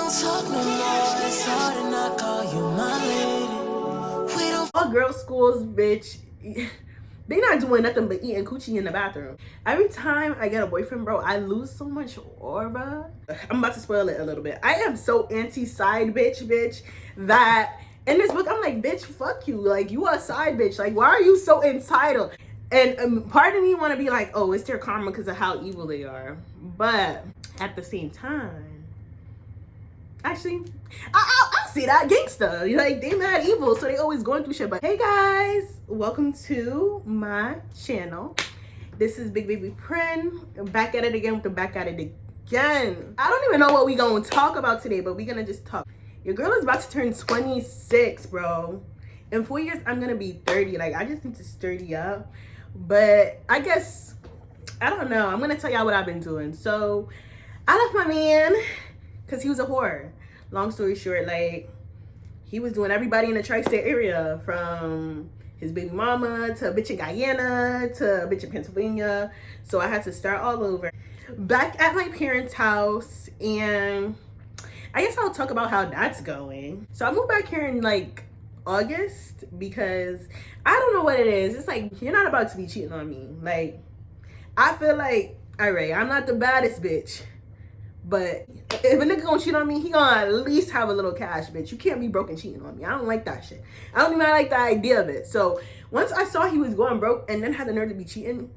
talk no more. It's hard to not call you my lady. We don't. All girls schools, bitch. They not doing nothing but eating coochie in the bathroom. Every time I get a boyfriend, bro, I lose so much aura. I'm about to spoil it a little bit. I am so anti-side bitch, that in this book, I'm like, bitch, fuck you. Like, you a side bitch. Like, why are you so entitled? And part of me want to be like, oh, it's their karma because of how evil they are. But at the same time, actually, I see that gangsta. Like, they mad evil, so they always going through shit. But hey guys, welcome to my channel. This is Big Baby Prin, back at it again with the back at it again. I don't even know what we gonna talk about today, but we gonna just talk. Your girl is about to turn 26, bro. In 4 years, I'm gonna be 30. Like, I just need to sturdy up. But I guess, I don't know. I'm gonna tell y'all what I've been doing. So, I left my man because he was a whore. Long story short, like, he was doing everybody in the Tristate area, from his baby mama to a bitch in Guyana to a bitch in Pennsylvania. So I had to start all over. Back at my parents' house, and I guess I'll talk about how that's going. So I moved back here in like August because I don't know what it is. It's like, you're not about to be cheating on me. Like, I feel like, all right, I'm not the baddest bitch, but if a nigga gonna cheat on me, he gonna at least have a little cash, bitch. You can't be broke and cheating on me. I don't like that shit. I don't even like the idea of it. So once I saw he was going broke and then had the nerve to be cheating,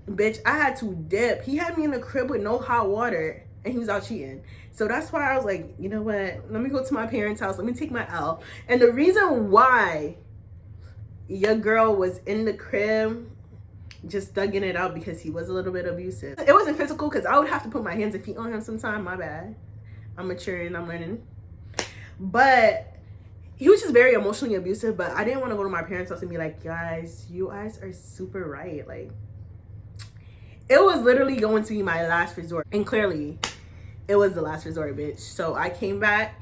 bitch, I had to dip. He had me in the crib with no hot water and he was out cheating. So that's why I was like, you know what? Let me go to my parents' house. Let me take my L. And the reason why your girl was in the crib just thugging it out because he was a little bit abusive. It wasn't physical because I would have to put my hands and feet on him sometime. My bad. I'm maturing. I'm learning. But he was just very emotionally abusive. But I didn't want to go to my parents' house and be like, guys, you guys are super right. Like, it was literally going to be my last resort. And clearly, it was the last resort, bitch. So I came back.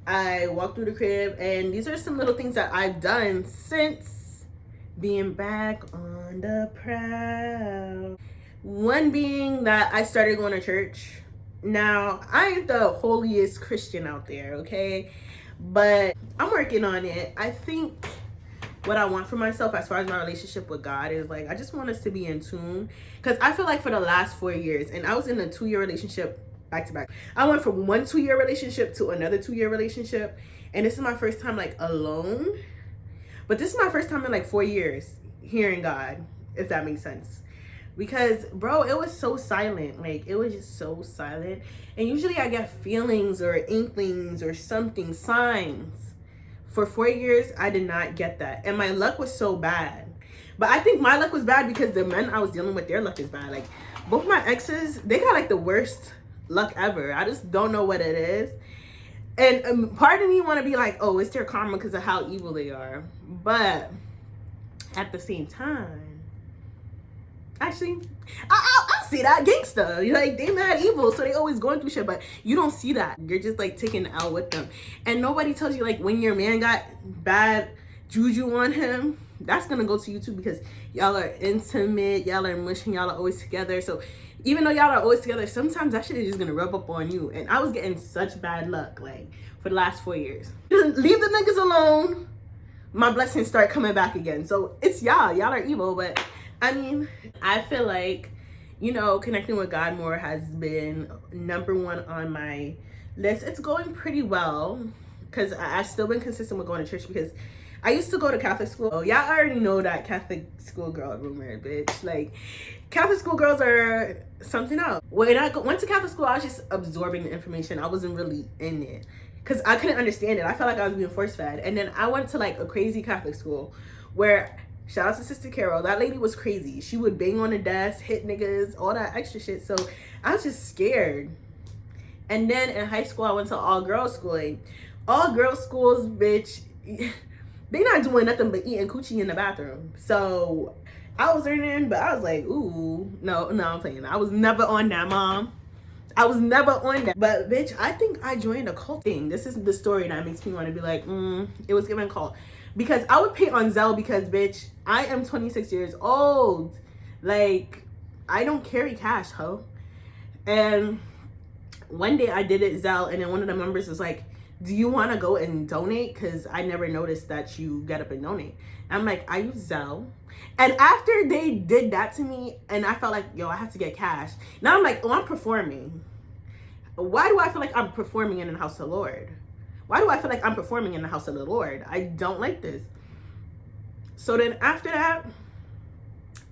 I walked through the crib. And these are some little things that I've done since being back on the prowl. One being that I started going to church. Now, I ain't the holiest Christian out there, okay? But I'm working on it. I think what I want for myself as far as my relationship with God is, like, I just want us to be in tune. Because I feel like for the last 4 years, and I was in a 2-year relationship back to back. I went from one 2-year relationship to another 2-year relationship. And this is my first time, like, alone. But this is my first time in like 4 years hearing God, if that makes sense. Because, bro, it was so silent. Like, it was just so silent. And usually I get feelings or inklings or something, signs. For 4 years, I did not get that. And my luck was so bad. But I think my luck was bad because the men I was dealing with, their luck is bad. Like, both my exes, they got like the worst luck ever. I just don't know what it is. And part of me want to be like, oh, it's their karma because of how evil they are. But at the same time, actually, I see that gangsta. Like, they mad evil, so they always going through shit. But you don't see that. You're just like taking it out with them. And nobody tells you, like, when your man got bad juju on him, that's going to go to you too, because y'all are intimate. Y'all are mushing. Y'all are always together. So even though y'all are always together, sometimes that shit is just gonna rub up on you. And I was getting such bad luck, like, for the last 4 years. Leave the niggas alone. My blessings start coming back again. So it's y'all. Y'all are evil. But I mean, I feel like, you know, connecting with God more has been #1 on my list. It's going pretty well because I've still been consistent with going to church, because I used to go to Catholic school. Oh, y'all already know that Catholic school girl rumor, bitch. Like, Catholic school girls are something else. When I went to Catholic school, I was just absorbing the information. I wasn't really in it because I couldn't understand it. I felt like I was being force fed. And then I went to like a crazy Catholic school where, shout out to Sister Carol, that lady was crazy. She would bang on the desk, hit niggas, all that extra shit. So I was just scared. And then in high school, I went to all girls schooling. All girls schools, bitch. They not doing nothing but eating coochie in the bathroom. So I was learning, but I was like, ooh, no, I'm playing. I was never on that, mom. I was never on that. But bitch, I think I joined a cult thing. This is the story that makes me want to be like, it was given cult. Because I would pay on Zelle because, bitch, I am 26 years old. Like, I don't carry cash, ho. And one day I did it Zelle, and then one of the members was like, do you want to go and donate? Because I never noticed that you get up and donate. I'm like, I use Zelle. And after they did that to me, and I felt like, yo, I have to get cash. Now I'm like, oh, I'm performing. Why do I feel like I'm performing in the house of the Lord? Why do I feel like I'm performing in the house of the Lord? I don't like this. So then after that,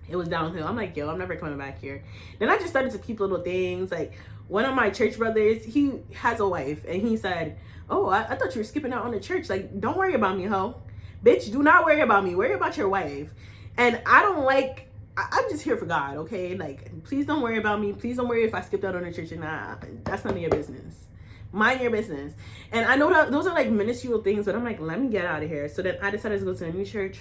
it was downhill. I'm like, yo, I'm never coming back here. Then I just started to keep little things. Like, one of my church brothers, he has a wife, and he said, oh, I thought you were skipping out on the church. Like, don't worry about me, ho. Bitch, do not worry about me. Worry about your wife. And I don't like, I'm just here for God, okay? Like, please don't worry about me. Please don't worry if I skipped out on the church or not. That's none of your business. Mind your business. And I know that those are like minuscule things, but I'm like, let me get out of here. So then I decided to go to a new church.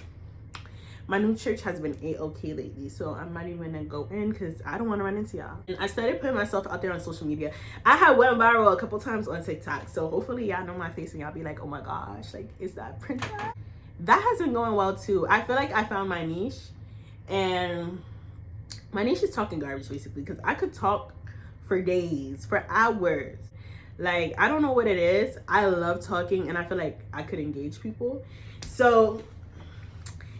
My new church has been A-okay lately, so I'm not even gonna go in because I don't want to run into y'all. And I started putting myself out there on social media. I had went viral a couple times on TikTok, so hopefully y'all know my face and y'all be like, oh my gosh, like, is that Princess? That has been going well too. I feel like I found my niche, and my niche is talking garbage basically, because I could talk for days, for hours. Like, I don't know what it is. I love talking, and I feel like I could engage people. So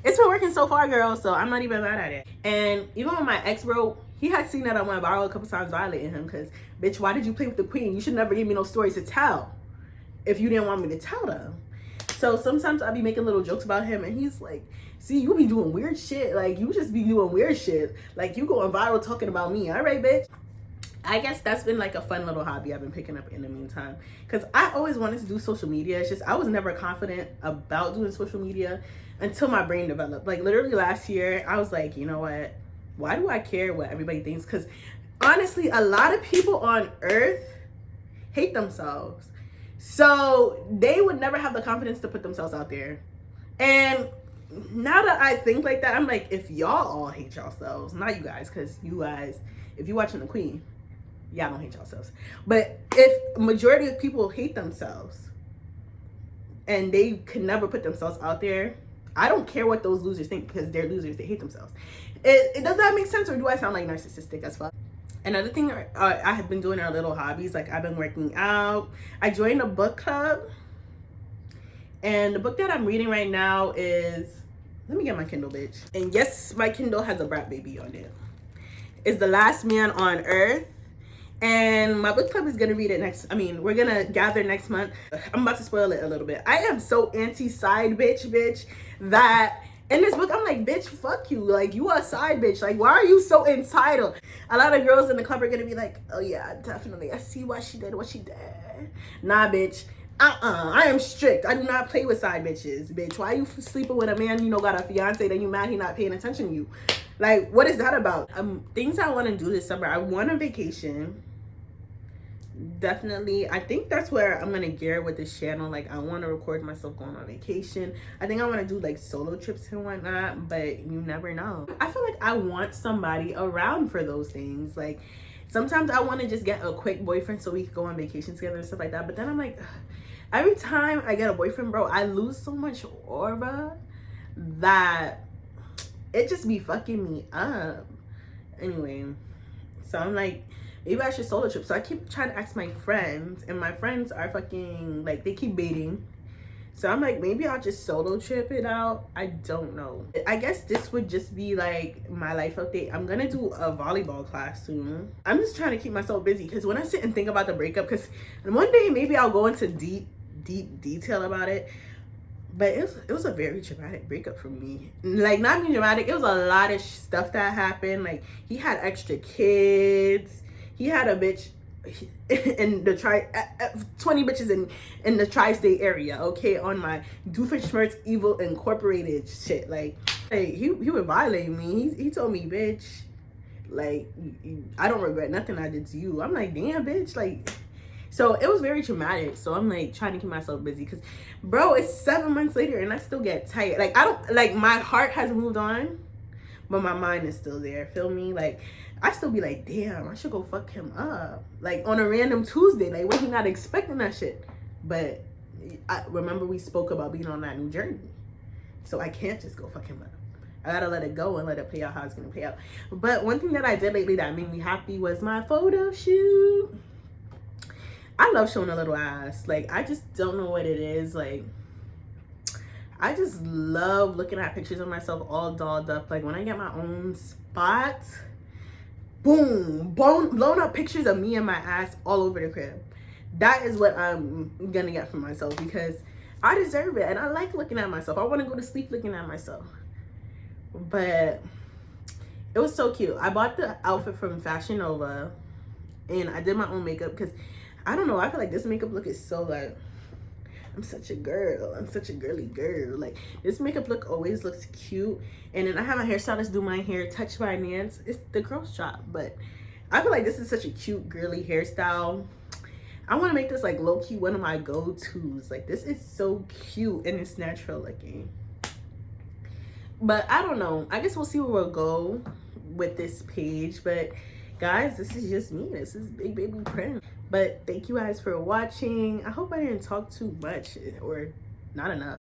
it's been working so far, girl, so I'm not even mad at it. And even with my ex, bro, he had seen that I went viral a couple times violating him, because, bitch, why did you play with the queen? You should never give me no stories to tell if you didn't want me to tell them. So sometimes I'll be making little jokes about him, and he's like, see, you be doing weird shit. Like, you just be doing weird shit. Like, you going viral talking about me. All right, bitch. I guess that's been like a fun little hobby I've been picking up in the meantime, because I always wanted to do social media. It's just I was never confident about doing social media until my brain developed. Like, literally last year, I was like, you know what? Why do I care what everybody thinks? Because honestly, a lot of people on earth hate themselves. So they would never have the confidence to put themselves out there. And now that I think like that, I'm like, if y'all all hate yourselves, not you guys, because you guys, if you're watching the queen, y'all don't hate yourselves. But if majority of people hate themselves and they can never put themselves out there, I don't care what those losers think, because they're losers. They hate themselves. Does that make sense, or do I sound like narcissistic as fuck? Another thing I have been doing are little hobbies. Like, I've been working out. I joined a book club, and the book that I'm reading right now is, let me get my Kindle, bitch. And yes, my Kindle has a brat baby on it. It's The Last Man on Earth. And my book club is gonna read it we're gonna gather next month. I'm about to spoil it a little bit. I am so anti-side bitch that in this book, I'm like, bitch, fuck you. Like, you are a side bitch. Like, why are you so entitled? A lot of girls in the club are gonna be like, oh yeah, definitely. I see why she did what she did. Nah, bitch. I am strict. I do not play with side bitches, bitch. Why are you sleeping with a man you know got a fiance, then you mad he not paying attention to you? Like, what is that about? Things I want to do this summer. I want a vacation. Definitely. I think that's where I'm gonna gear with this channel. Like, I want to record myself going on vacation. I think I want to do like solo trips and whatnot, but you never know. I feel like I want somebody around for those things. Like, sometimes I want to just get a quick boyfriend so we can go on vacation together and stuff like that, but then I'm like, every time I get a boyfriend, bro, I lose so much aura that it just be fucking me up. Anyway, so I'm like, maybe I should solo trip. So I keep trying to ask my friends, and my friends are fucking, like, they keep baiting. So I'm like, maybe I'll just solo trip it out. I don't know. I guess this would just be like my life update. I'm gonna do a volleyball class soon. I'm just trying to keep myself busy, because when I sit and think about the breakup, because one day maybe I'll go into deep detail about it. But it was a very dramatic breakup for me. Like, not being dramatic, it was a lot of stuff that happened. Like, he had extra kids. He had a bitch in the 20 bitches in the tri-state area, okay, on my Doofenshmirtz Evil Incorporated shit. Like, hey, he would violate me. He told me, bitch, like, I don't regret nothing I did to you. I'm like, damn, bitch, like. So it was very traumatic. So I'm like trying to keep myself busy, because, bro, it's 7 months later and I still get tired. Like, I don't, like, my heart has moved on, but my mind is still there. Feel me? Like, I still be like, damn, I should go fuck him up. Like, on a random Tuesday, like, when he not expecting that shit. But I remember we spoke about being on that new journey. So I can't just go fuck him up. I gotta let it go and let it play out how it's gonna play out. But one thing that I did lately that made me happy was my photo shoot. I love showing a little ass. Like, I just don't know what it is. Like, I just love looking at pictures of myself all dolled up. Like, when I get my own spot, boom, blown up pictures of me and my ass all over the crib. That is what I'm gonna get for myself, because I deserve it and I like looking at myself. I want to go to sleep looking at myself. But it was so cute. I bought the outfit from Fashion Nova and I did my own makeup because I don't know, I feel like this makeup look is so like, I'm such a girl. I'm such a girly girl. Like, this makeup look always looks cute. And then I have my hairstylist do my hair, touch by Nance. It's the girl shop, but I feel like this is such a cute girly hairstyle. I want to make this like low-key one of my go-tos. Like, this is so cute and it's natural looking. But I don't know, I guess we'll see where we'll go with this page. But guys, this is just me. This is Big Baby Prince. But thank you guys for watching. I hope I didn't talk too much or not enough.